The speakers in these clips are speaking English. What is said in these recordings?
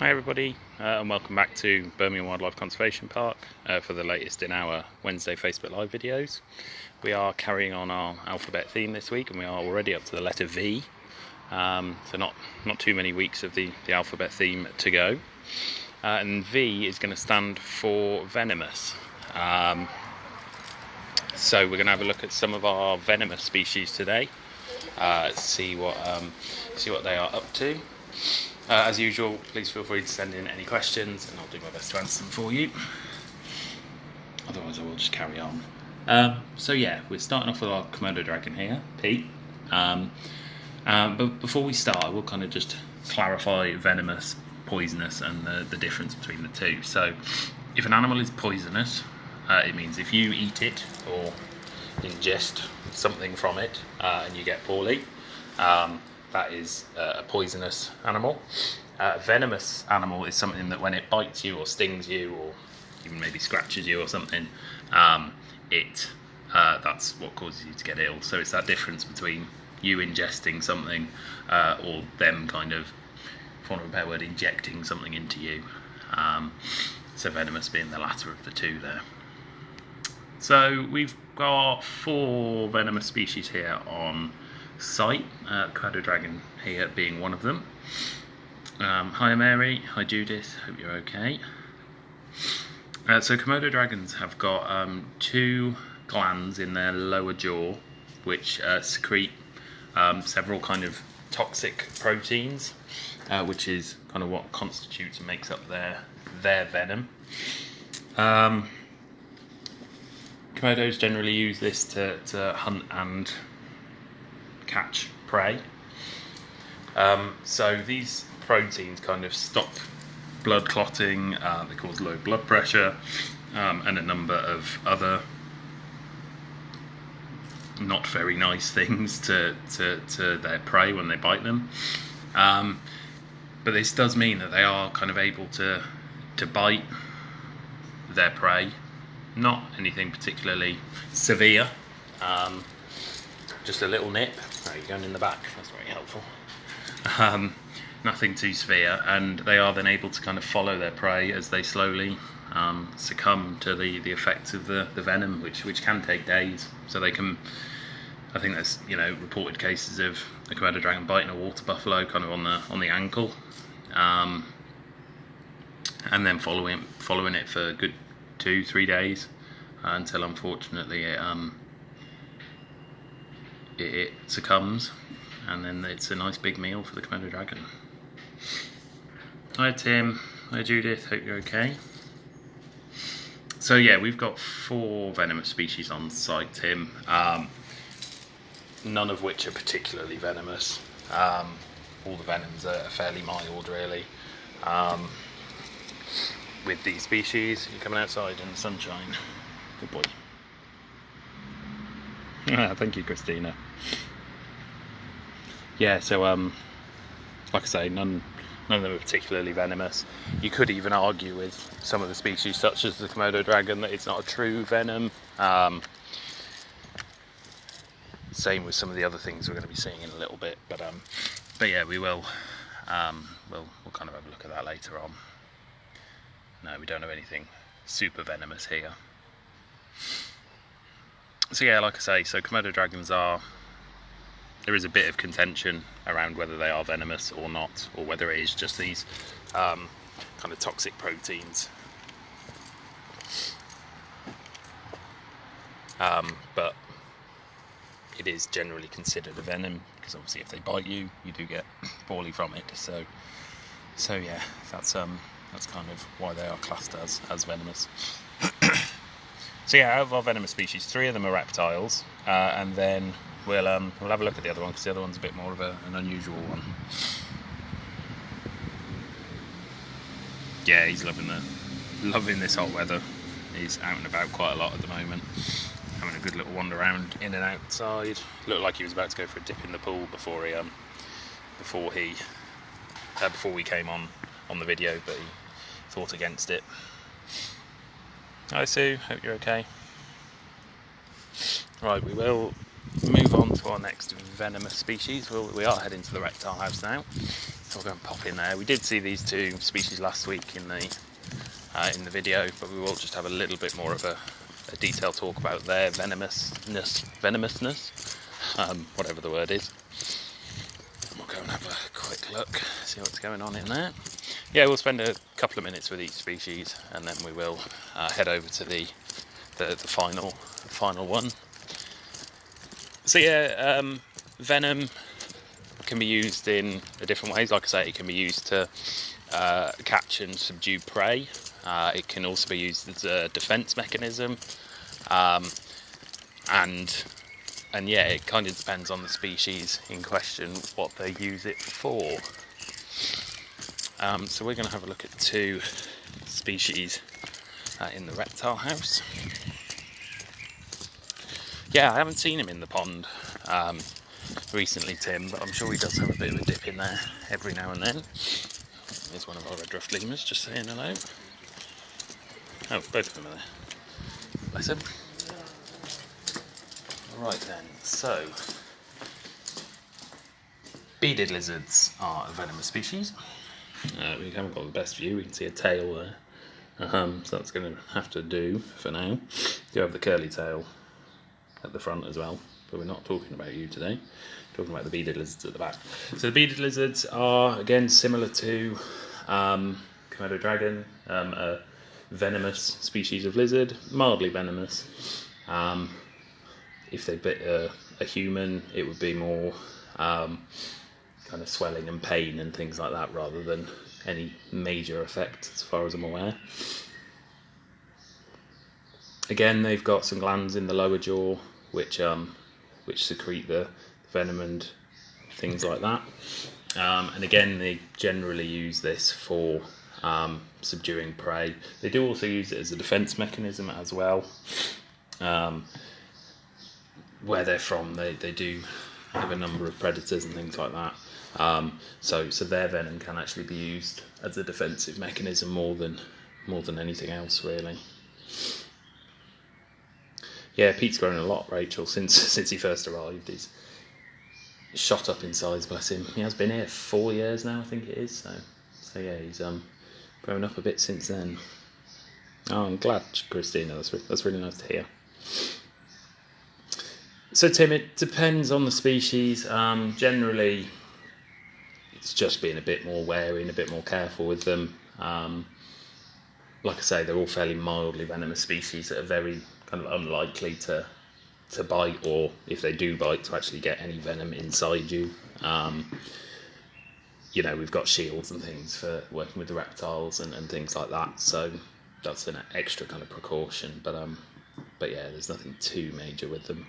Hi everybody, and welcome back to Birmingham Wildlife Conservation Park for the latest in our Wednesday Facebook Live videos. We are carrying on our alphabet theme this week, and we are already up to the letter V. So not too many weeks of the alphabet theme to go. And V is going to stand for venomous. So we're going to have a look at some of our venomous species today. See what they are up to. As usual, please feel free to send in any questions and I'll do my best to answer them for you. Otherwise I will just carry on. So yeah, we're starting off with our Komodo dragon here, Pete. But before we start, I will kind of just clarify venomous, poisonous and the difference between the two. So if an animal is poisonous, it means if you eat it or ingest something from it and you get poorly, that is a poisonous animal. Venomous animal is something that when it bites you or stings you or even maybe scratches you or something, that's what causes you to get ill. So it's that difference between you ingesting something or them kind of, for want of a better word, injecting something into you. So venomous being the latter of the two there. So we've got 4 venomous species here on site, Komodo dragon here being one of them. Hi Mary, hi Judith, hope you're okay. So Komodo dragons have got 2 glands in their lower jaw which secrete several kind of toxic proteins, which is kind of what constitutes and makes up their venom. Komodos generally use this to hunt and catch prey. So these proteins kind of stop blood clotting, they cause low blood pressure, and a number of other not very nice things to their prey when they bite them. But this does mean that they are kind of able to bite their prey. Not anything particularly severe, just a little nip. Right, you're going in the back, that's very helpful. Nothing too severe, and they are then able to kind of follow their prey as they slowly succumb to the effects of the venom, which can take days. So they can, I think there's reported cases of a Komodo dragon biting a water buffalo kind of on the ankle, and then following it for a good 2-3 days until unfortunately it succumbs, and then it's a nice big meal for the Komodo dragon. Hi Tim, hi Judith, hope you're okay. So yeah, we've got 4 venomous species on site, Tim, none of which are particularly venomous. All the venoms are fairly mild really. With these species, you're coming outside in the sunshine. Good boy. Thank you, Christina. Yeah, so like I say, none of them are particularly venomous. You could even argue with some of the species, such as the Komodo dragon, that it's not a true venom. Same with some of the other things we're going to be seeing in a little bit, but yeah, we will. We'll kind of have a look at that later on. No, we don't have anything super venomous here. So yeah, like I say, so Komodo dragons there is a bit of contention around whether they are venomous or not, or whether it is just these kind of toxic proteins. But it is generally considered a venom, because obviously if they bite you, you do get poorly from it. So yeah, that's kind of why they are classed as venomous. So yeah, out of our venomous species, 3 of them are reptiles, and then we'll have a look at the other one, because the other one's a bit more of an unusual one. Yeah, he's loving this hot weather. He's out and about quite a lot at the moment, having a good little wander around in and outside. Looked like he was about to go for a dip in the pool before we came on the video, but he thought against it. Hi Sue, hope you're okay. Right, we will move on to our next venomous species. We are heading to the reptile house now. we'll go and pop in there. We did see these two species last week in the video, but we will just have a little bit more of a detailed talk about their venomousness, whatever the word is. And we'll go and have a quick look, see what's going on in there. Yeah, we'll spend a couple of minutes with each species, and then we will head over to the final one. So yeah, venom can be used in different ways. Like I say, it can be used to catch and subdue prey. It can also be used as a defense mechanism, and yeah, it kind of depends on the species in question what they use it for. So we're going to have a look at two species in the reptile house. Yeah, I haven't seen him in the pond recently, Tim, but I'm sure he does have a bit of a dip in there every now and then. Here's one of our red ruffed lemurs just saying hello. Oh, both of them are there. Bless him. Right then, so beaded lizards are a venomous species. We haven't got the best view, we can see a tail there. So that's going to have to do for now. You have the curly tail at the front as well, but we're not talking about you today. We're talking about the beaded lizards at the back. So the beaded lizards are, again, similar to Komodo dragon, a venomous species of lizard, mildly venomous. If they bit a human, it would be more kind of swelling and pain and things like that, rather than any major effect, as far as I'm aware. Again, they've got some glands in the lower jaw which secrete the venom and things like that. And again, they generally use this for subduing prey. They do also use it as a defense mechanism as well. Where they're from, they do have a number of predators and things like that. So their venom can actually be used as a defensive mechanism more than anything else, really. Yeah, Pete's grown a lot, Rachel, since he first arrived. He's shot up in size, bless him. He has been here 4 years now, I think it is. So yeah, he's grown up a bit since then. Oh, I'm glad, Christina. That's really nice to hear. So Tim, it depends on the species. Generally, it's just being a bit more wary and a bit more careful with them. Like I say, they're all fairly mildly venomous species that are very kind of unlikely to bite, or if they do bite, to actually get any venom inside you. We've got shields and things for working with the reptiles and things like that, so that's an extra kind of precaution. But yeah, there's nothing too major with them.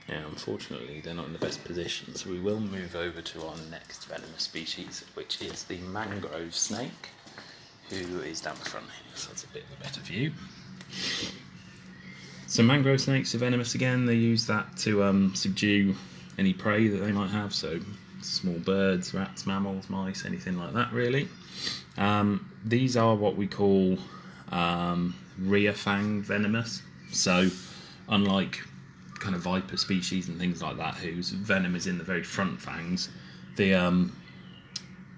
Yeah, unfortunately, they're not in the best position, so we will move over to our next venomous species, which is the mangrove snake, who is down the front here, so that's a bit of a better view. So mangrove snakes are venomous again. They use that to subdue any prey that they might have, so small birds, rats, mammals, mice, anything like that, really. These are what we call rear fang venomous, so unlike kind of viper species and things like that whose venom is in the very front fangs, the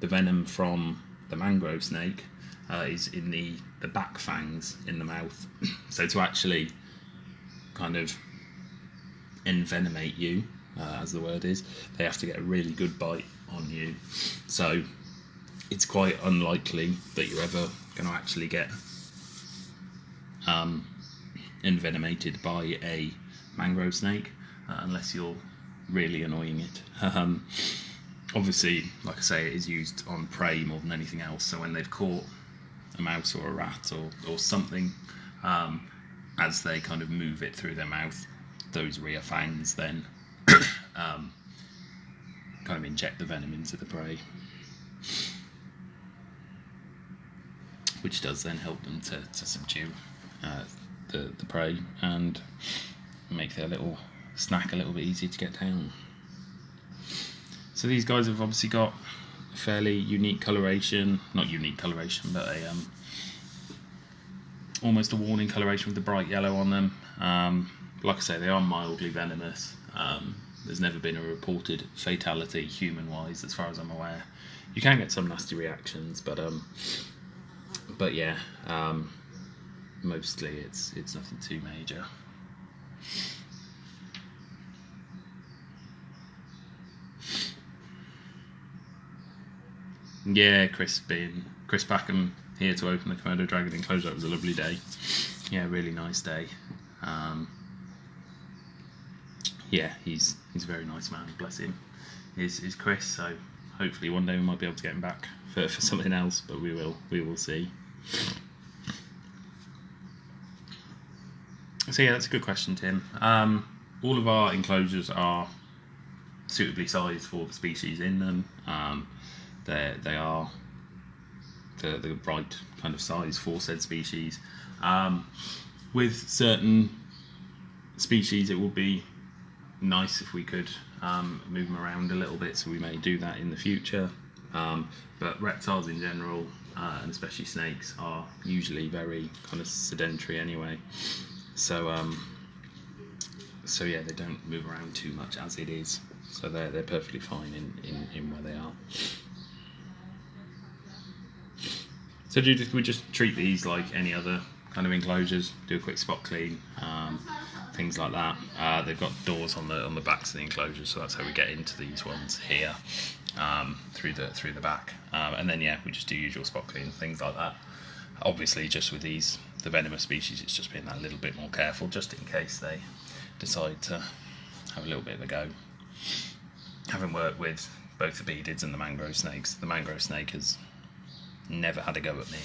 venom from the mangrove snake is in the back fangs in the mouth. So to actually kind of envenomate you, as the word is, they have to get a really good bite on you. So it's quite unlikely that you're ever going to actually get envenomated by a mangrove snake, unless you're really annoying it. Obviously, like I say, it is used on prey more than anything else, so when they've caught a mouse or a rat or something, as they kind of move it through their mouth, those rear fangs then kind of inject the venom into the prey, which does then help them to subdue the prey and make their little snack a little bit easier to get down. So these guys have obviously got a fairly unique coloration, not unique coloration, but almost a warning coloration with the bright yellow on them. like I say, they are mildly venomous. There's never been a reported fatality human-wise, as far as I'm aware. You can get some nasty reactions, but yeah, mostly it's nothing too major. Yeah, Chris Packham here to open the Komodo dragon enclosure. It was a lovely day. Yeah, really nice day. Yeah, he's a very nice man. Bless him. Is Chris. So hopefully one day we might be able to get him back for something else, but we will see. So yeah, that's a good question, Tim. All of our enclosures are suitably sized for the species in them. They are the right kind of size for said species. With certain species, it would be nice if we could move them around a little bit, so we may do that in the future. But reptiles in general, and especially snakes, are usually very kind of sedentary anyway. So yeah, they don't move around too much as it is. So they're perfectly fine in where they are. So we just treat these like any other kind of enclosures, do a quick spot clean, things like that. They've got doors on the backs of the enclosures, so that's how we get into these ones here, through the back. And then yeah, we just do usual spot clean, things like that. Obviously, just with the venomous species, it's just being that little bit more careful, just in case they decide to have a little bit of a go. Having worked with both the beadeds and the mangrove snakes, the mangrove snake has never had a go at me,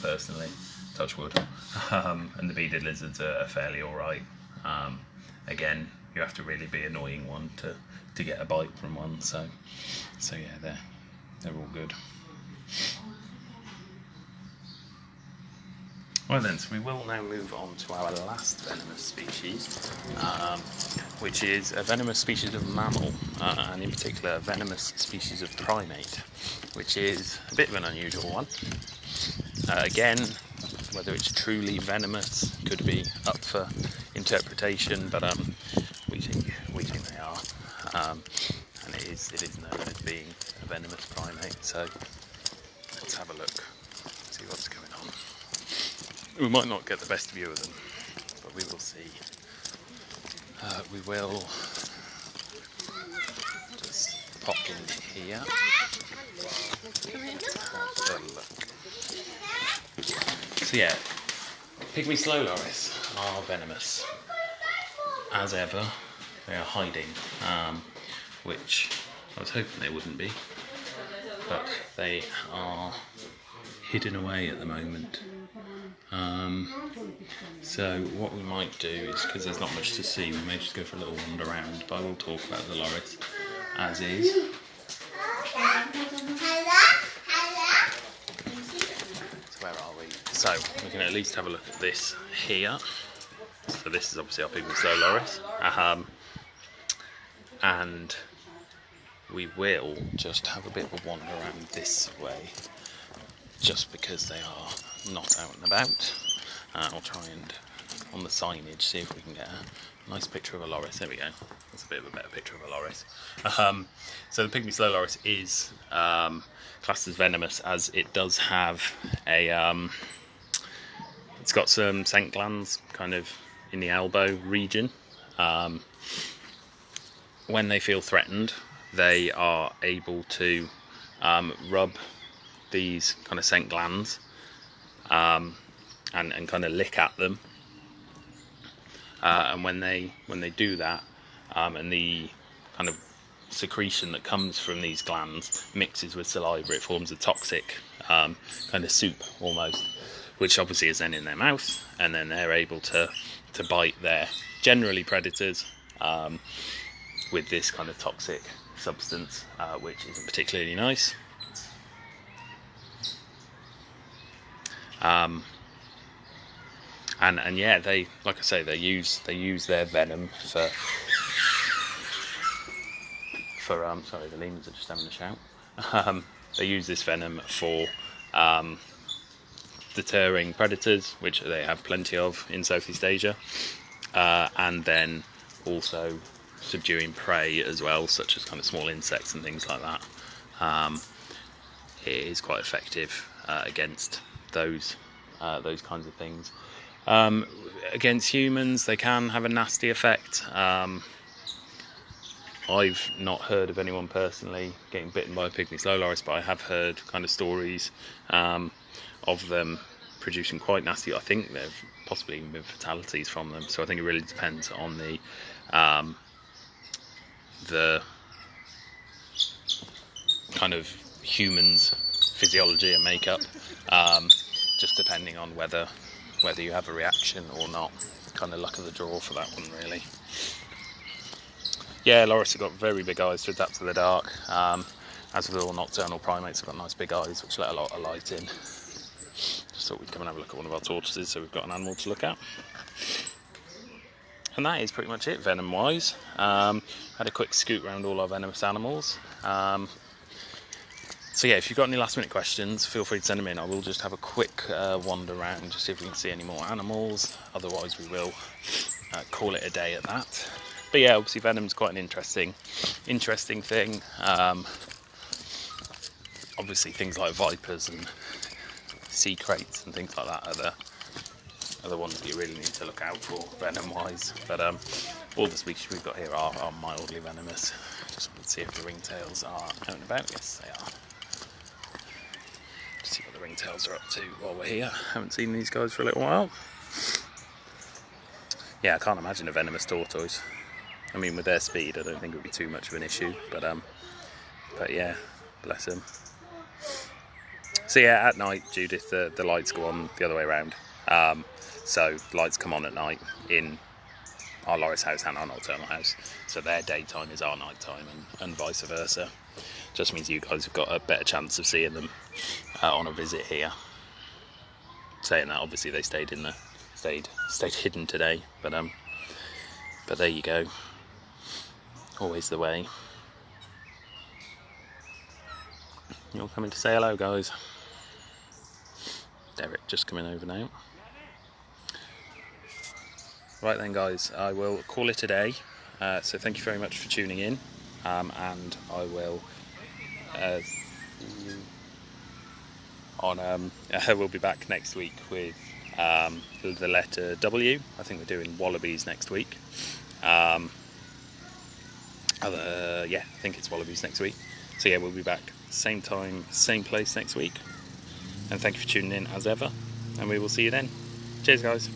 personally, touch wood. And the beaded lizards are fairly alright. Again, you have to really be an annoying one to get a bite from one, so yeah, they're all good. Well then, so we will now move on to our last venomous species, which is a venomous species of mammal, and in particular a venomous species of primate, which is a bit of an unusual one. Again, whether it's truly venomous could be up for interpretation, but we think they are, and it is known as being a venomous primate. So let's have a look, see what's going on. We might not get the best view of them, but we will see. We will just pop in here. Have a look. So yeah, Pygmy slow loris are venomous. As ever, they are hiding, which I was hoping they wouldn't be, but they are hidden away at the moment. So what we might do is, because there's not much to see, we may just go for a little wander around, but I will talk about the loris as is. So where are we? So we can at least have a look at this here. So this is obviously our Pygmy slow loris, and we will just have a bit of a wander around this way, just because they are not out and about. I'll try and, on the signage, see if we can get a nice picture of a loris. There we go. That's a bit of a better picture of a loris. So the Pygmy slow loris is classed as venomous, as it does have a... it's got some scent glands kind of in the elbow region. When they feel threatened, they are able to rub these kind of scent glands and kind of lick at them, and when they do that, and the kind of secretion that comes from these glands mixes with saliva, it forms a toxic kind of soup almost, which obviously is then in their mouth, and then they're able to bite their generally predators with this kind of toxic substance, which isn't particularly nice. And yeah, they, like I say, they use their venom for sorry, the lemurs are just having a shout. They use this venom for deterring predators, which they have plenty of in Southeast Asia, and then also subduing prey as well, such as kind of small insects and things like that. It is quite effective against those kinds of things. Against humans, they can have a nasty effect. I've not heard of anyone personally getting bitten by a pygmy slow loris, but I have heard kind of stories of them producing quite nasty. I think they've possibly even been fatalities from them. So I think it really depends on the kind of human's physiology and makeup, just depending on whether you have a reaction or not. Kind of luck of the draw for that one, really. Yeah, loris have got very big eyes to adapt to the dark. As with all nocturnal primates, they've got nice big eyes which let a lot of light in. Just thought we'd come and have a look at one of our tortoises, so we've got an animal to look at. And that is pretty much it, venom wise. Had a quick scoot around all our venomous animals. So yeah, if you've got any last minute questions, feel free to send them in. I will just have a quick wander around, just see if we can see any more animals. Otherwise we will call it a day at that. But yeah, obviously venom's quite an interesting thing. Obviously things like vipers and sea crates and things like that are the ones you really need to look out for venom wise. But all the species we've got here are mildly venomous. Just wanted to see if the ringtails are out and about. Yes, they are. Just see what the ringtails are up to while we're here. Haven't seen these guys for a little while. Yeah, I can't imagine a venomous tortoise. I mean, with their speed, I don't think it would be too much of an issue. But yeah, bless them. So yeah, at night, Judith, the lights go on the other way around. So lights come on at night in our loris house and our nocturnal house. So their daytime is our nighttime, and vice versa. Just means you guys have got a better chance of seeing them on a visit here. Saying that, obviously they stayed hidden today, but there you go. Always the way. You're coming to say hello, guys. Derek just coming over now. Right then, guys, I will call it a day. So thank you very much for tuning in, and I will we'll be back next week with the letter W. I think we're doing wallabies next week. Yeah, I think it's wallabies next week. So yeah, we'll be back same time, same place next week. And thank you for tuning in as ever, and we will see you then. Cheers, guys.